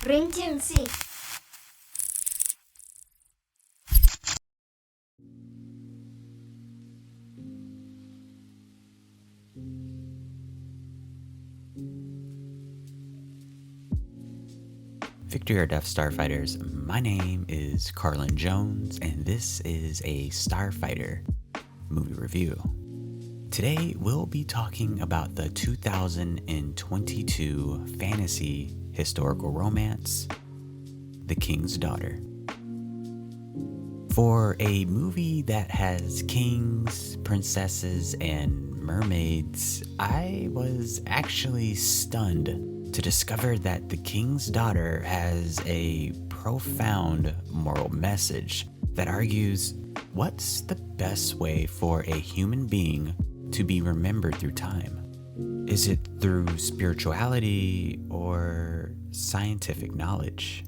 Rintinsi. Victory or Death Starfighters, my name is Carlin Jones, and this is a Starfighter movie review. Today, we'll be talking about the 2022 fantasy historical romance, The King's Daughter. For a movie that has kings, princesses, and mermaids, I was actually stunned to discover that The King's Daughter has a profound moral message that argues what's the best way for a human being to be remembered through time? Is it through spirituality or scientific knowledge?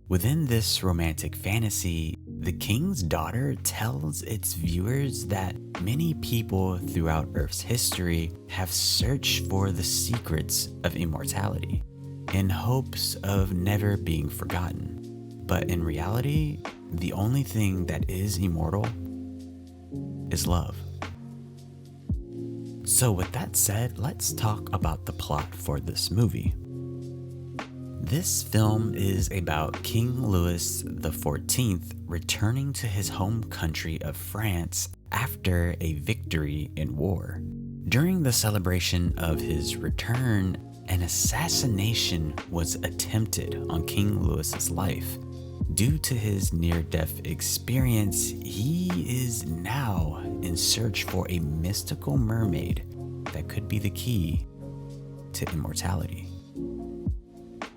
Within this romantic fantasy, The King's Daughter tells its viewers that many people throughout Earth's history have searched for the secrets of immortality in hopes of never being forgotten. But in reality, the only thing that is immortal is love. So with that said, let's talk about the plot for this movie. This film is about King Louis XIV returning to his home country of France after a victory in war. During the celebration of his return, an assassination was attempted on King Louis's life. Due to his near-death experience, he is now in search for a mystical mermaid that could be the key to immortality.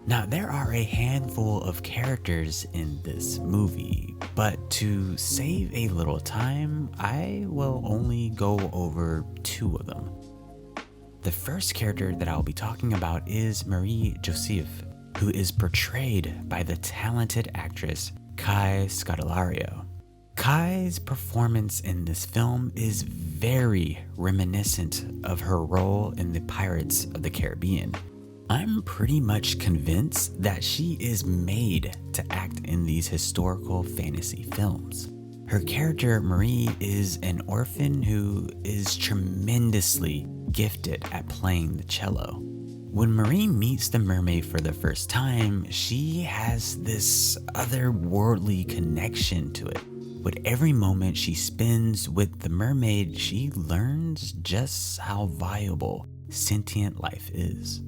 Now, there are a handful of characters in this movie, but to save a little time, I will only go over two of them. The first character that I'll be talking about is Marie Joseph, who is portrayed by the talented actress Kai Scodelario. Kai's performance in this film is very reminiscent of her role in the Pirates of the Caribbean. I'm pretty much convinced that she is made to act in these historical fantasy films. Her character, Marie, is an orphan who is tremendously gifted at playing the cello. When Marie meets the mermaid for the first time, she has this otherworldly connection to it. With every moment she spends with the mermaid, she learns just how valuable sentient life is.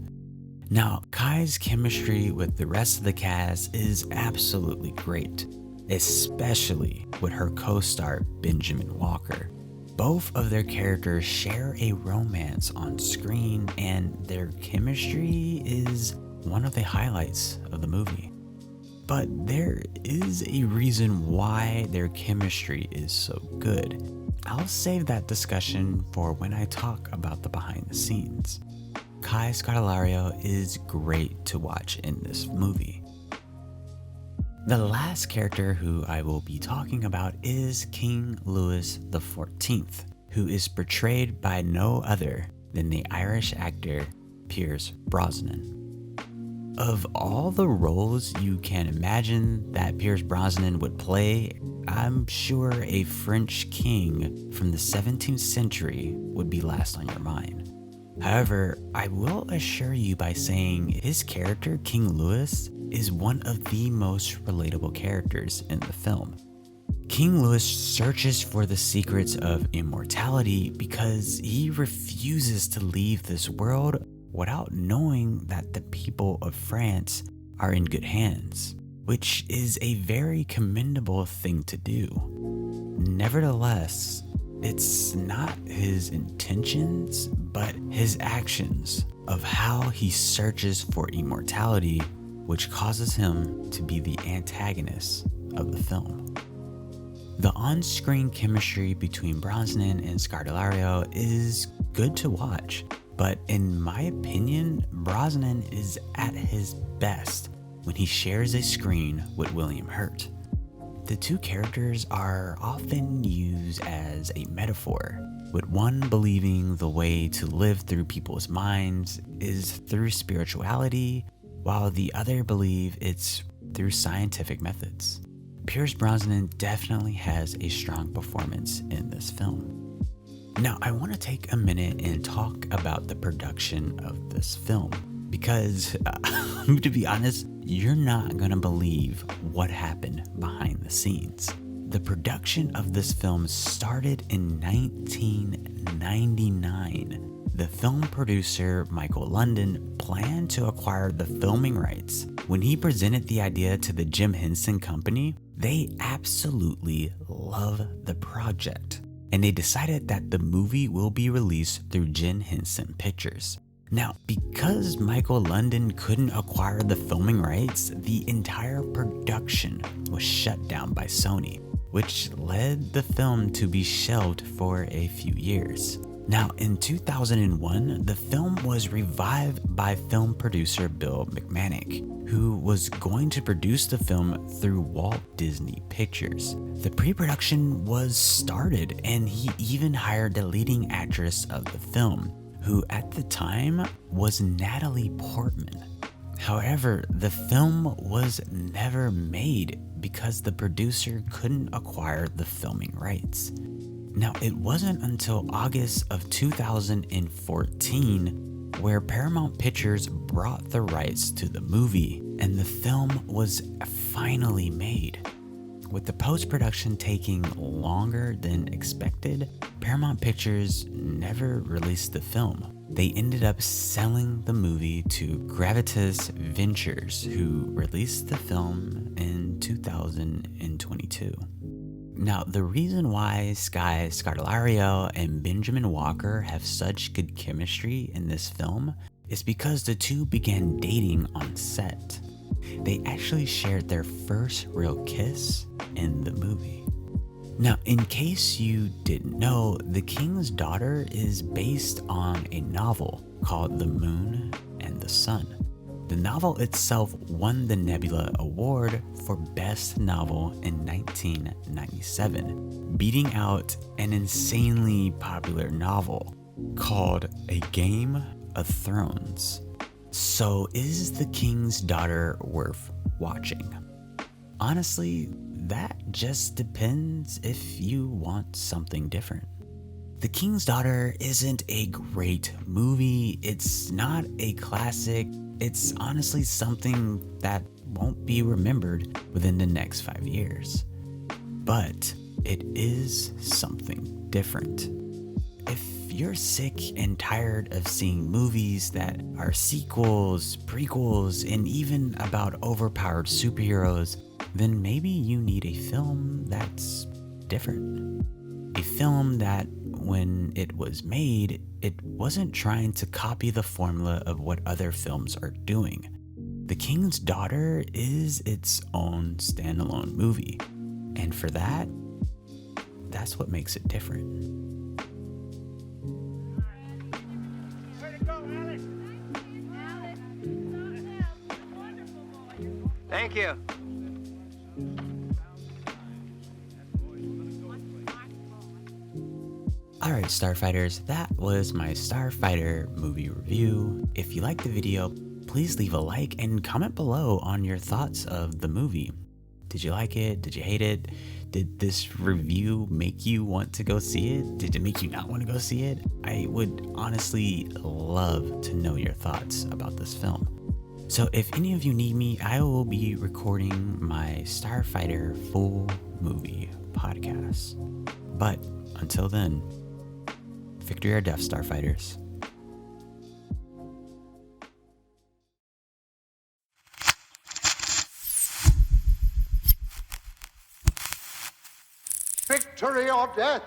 Now, Kai's chemistry with the rest of the cast is absolutely great, especially with her co-star Benjamin Walker. Both of their characters share a romance on screen, and their chemistry is one of the highlights of the movie. But there is a reason why their chemistry is so good. I'll save that discussion for when I talk about the behind the scenes. Kai Scodelario is great to watch in this movie. The last character who I will be talking about is King Louis XIV, who is portrayed by no other than the Irish actor Pierce Brosnan. Of all the roles you can imagine that Pierce Brosnan would play, I'm sure a French king from the 17th century would be last on your mind. However, I will assure you by saying his character, King Louis, is one of the most relatable characters in the film. King Louis searches for the secrets of immortality because he refuses to leave this world without knowing that the people of France are in good hands, which is a very commendable thing to do. Nevertheless, it's not his intentions, but his actions of how he searches for immortality, which causes him to be the antagonist of the film. The on-screen chemistry between Brosnan and Scodelario is good to watch, but in my opinion, Brosnan is at his best when he shares a screen with William Hurt. The two characters are often used as a metaphor, with one believing the way to live through people's minds is through spirituality, while the other believe it's through scientific methods. Pierce Brosnan definitely has a strong performance in this film. Now, I want to take a minute and talk about the production of this film, because to be honest, you're not going to believe what happened behind the scenes. The production of this film started in 1999. The film producer, Michael London, planned to acquire the filming rights. When he presented the idea to the Jim Henson Company, they absolutely love the project, and they decided that the movie will be released through Jim Henson Pictures. Now, because Michael London couldn't acquire the filming rights, the entire production was shut down by Sony, which led the film to be shelved for a few years. Now, in 2001, the film was revived by film producer Bill McManus, who was going to produce the film through Walt Disney Pictures. The pre-production was started, and he even hired the leading actress of the film, who at the time was Natalie Portman. However, the film was never made because the producer couldn't acquire the filming rights. Now, it wasn't until August of 2014 where Paramount Pictures brought the rights to the movie, and the film was finally made. With the post-production taking longer than expected, Paramount Pictures never released the film. They ended up selling the movie to Gravitas Ventures, who released the film in 2022. Now, the reason why Sky Scarlario and Benjamin Walker have such good chemistry in this film is because the two began dating on set. They actually shared their first real kiss in the movie. Now, in case you didn't know, The King's Daughter is based on a novel called The Moon and the Sun. The novel itself won the Nebula Award for Best Novel in 1997, beating out an insanely popular novel called A Game of Thrones. So, is The King's Daughter worth watching? Honestly, that just depends if you want something different. The King's Daughter isn't a great movie, it's not a classic, it's honestly something that won't be remembered within the next 5 years. But it is something different. If you're sick and tired of seeing movies that are sequels, prequels, and even about overpowered superheroes, then maybe you need a film that's different. A film that, when it was made, it wasn't trying to copy the formula of what other films are doing. The King's Daughter is its own standalone movie, and for that, that's what makes it different. Way to go, Alex! Thank you. Alright, Starfighters, that was my Starfighter movie review. If you liked the video, please leave a like and comment below on your thoughts of the movie. Did you like it? Did you hate it? Did this review make you want to go see it? Did it make you not want to go see it? I would honestly love to know your thoughts about this film. So if any of you need me, I will be recording my Starfighter full movie podcast. But until then, victory or death, Starfighters. Victory or death!